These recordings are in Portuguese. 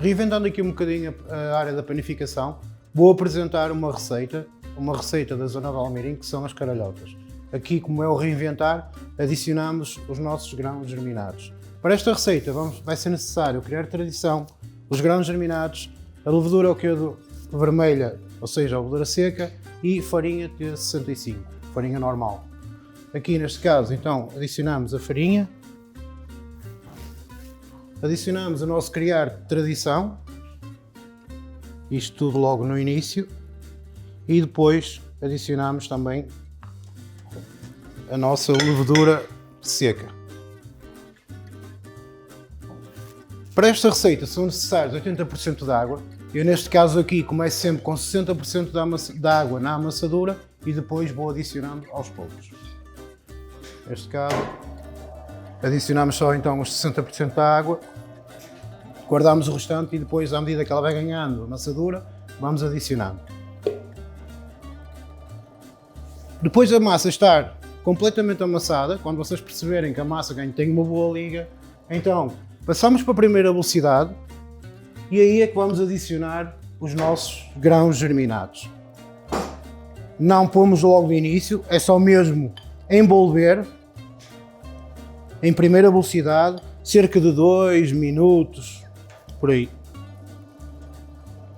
Reinventando aqui um bocadinho a área da panificação, vou apresentar uma receita da zona de Almeirim, que são as caralhotas. Aqui, como é o reinventar, adicionamos os nossos grãos germinados. Para esta receita vai ser necessário criar tradição, os grãos germinados, a levedura vermelha, ou seja, a levedura seca, e farinha T65, farinha normal. Aqui neste caso, então, adicionamos a farinha, adicionamos o nosso criar tradição, isto tudo logo no início, e depois adicionamos também a nossa levedura seca. Para esta receita são necessários 80% de água. Eu neste caso aqui começo sempre com 60% da água na amassadura e depois vou adicionando aos poucos. Neste caso adicionamos só então os 60% da água, guardamos o restante e depois, à medida que ela vai ganhando amassadura, vamos adicionando. Depois da massa estar completamente amassada, quando vocês perceberem que a massa tem uma boa liga, então passamos para a primeira velocidade e aí é que vamos adicionar os nossos grãos germinados. Não pomos logo no início, é só mesmo envolver em primeira velocidade, cerca de 2 minutos, por aí.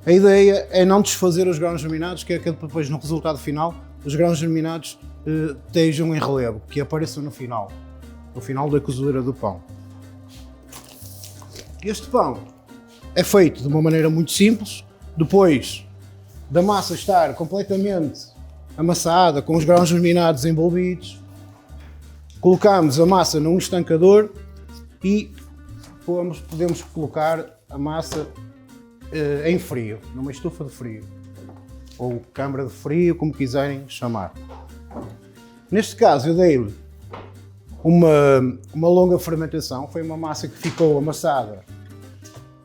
A ideia é não desfazer os grãos germinados, que é que depois no resultado final os grãos germinados estejam em relevo, que apareçam no final da cozedura do pão. Este pão é feito de uma maneira muito simples. Depois da massa estar completamente amassada, com os grãos germinados envolvidos, colocamos a massa num estancador e podemos colocar a massa em frio, numa estufa de frio, ou câmara de frio, como quiserem chamar. Neste caso eu dei-lhe uma longa fermentação, foi uma massa que ficou amassada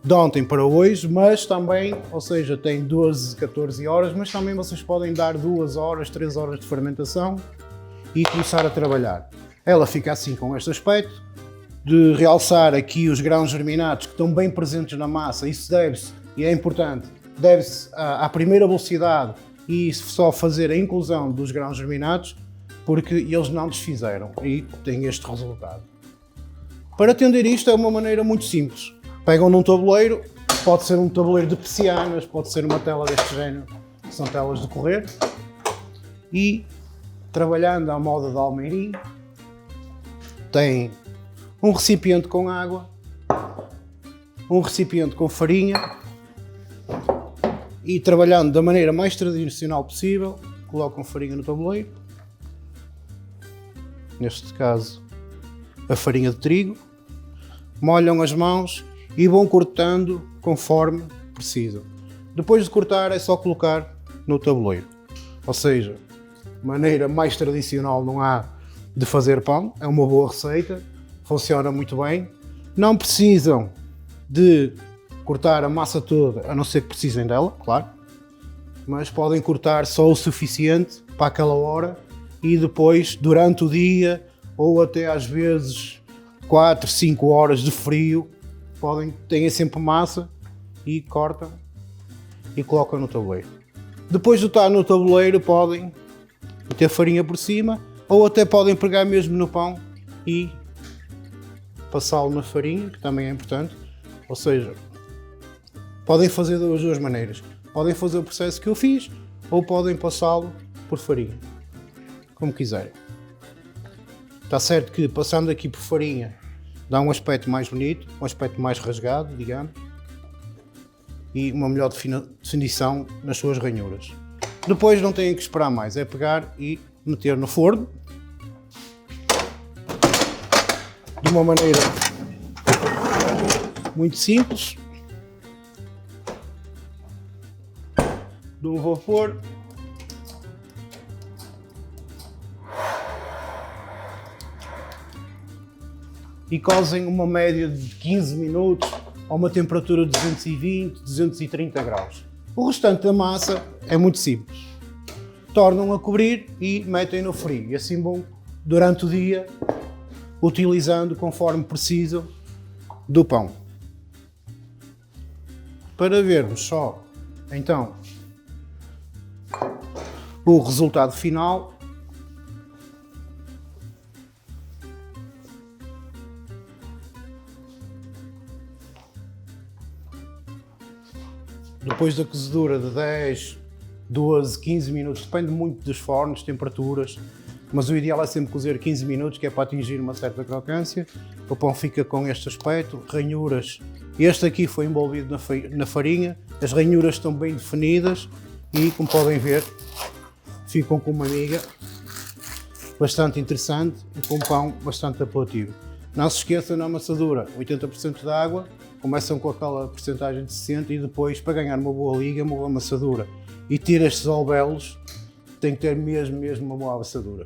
de ontem para hoje, mas também, ou seja, tem 12, 14 horas, mas também vocês podem dar 2 horas, 3 horas de fermentação e começar a trabalhar. Ela fica assim com este aspecto, de realçar aqui os grãos germinados que estão bem presentes na massa. Isso deve-se, e é importante, deve-se à primeira velocidade e só fazer a inclusão dos grãos germinados, porque eles não desfizeram e têm este resultado. Para atender isto é uma maneira muito simples. Pegam num tabuleiro, pode ser um tabuleiro de persianas, pode ser uma tela deste género, que são telas de correr, e trabalhando à moda de Almeirim, tem um recipiente com água, um recipiente com farinha e trabalhando da maneira mais tradicional possível, colocam farinha no tabuleiro, neste caso a farinha de trigo, molham as mãos e vão cortando conforme precisam. Depois de cortar é só colocar no tabuleiro, ou seja, maneira mais tradicional não há de fazer pão, é uma boa receita, funciona muito bem. Não precisam de cortar a massa toda, a não ser que precisem dela, claro, mas podem cortar só o suficiente para aquela hora e depois, durante o dia, ou até às vezes 4, 5 horas de frio, têm sempre massa e cortam e colocam no tabuleiro. Depois de estar no tabuleiro podem meter farinha por cima ou até podem pegar mesmo no pão e passá-lo na farinha, que também é importante. Ou seja, podem fazer das duas maneiras. Podem fazer o processo que eu fiz ou podem passá-lo por farinha, como quiserem. Está certo que passando aqui por farinha dá um aspecto mais bonito, um aspecto mais rasgado, digamos, e uma melhor definição nas suas ranhuras. Depois não têm que esperar mais, é pegar e meter no forno, de uma maneira muito simples, de um vapor. E cozem uma média de 15 minutos a uma temperatura de 220, 230 graus. O restante da massa é muito simples. Tornam a cobrir e metem no frio. E assim vão, durante o dia, utilizando conforme precisam do pão. Para vermos só, então, o resultado final, depois da cozedura de 10, 12, 15 minutos, depende muito dos fornos, temperaturas, mas o ideal é sempre cozer 15 minutos, que é para atingir uma certa crocância. O pão fica com este aspecto, ranhuras. Este aqui foi envolvido na farinha, as ranhuras estão bem definidas e, como podem ver, ficam com uma miga bastante interessante e com um pão bastante apelativo. Não se esqueçam, na amassadura, 80% de água, começam com aquela porcentagem de 60% e depois, para ganhar uma boa liga, uma boa amassadura e ter estes alvéolos, tem que ter mesmo uma boa amassadura.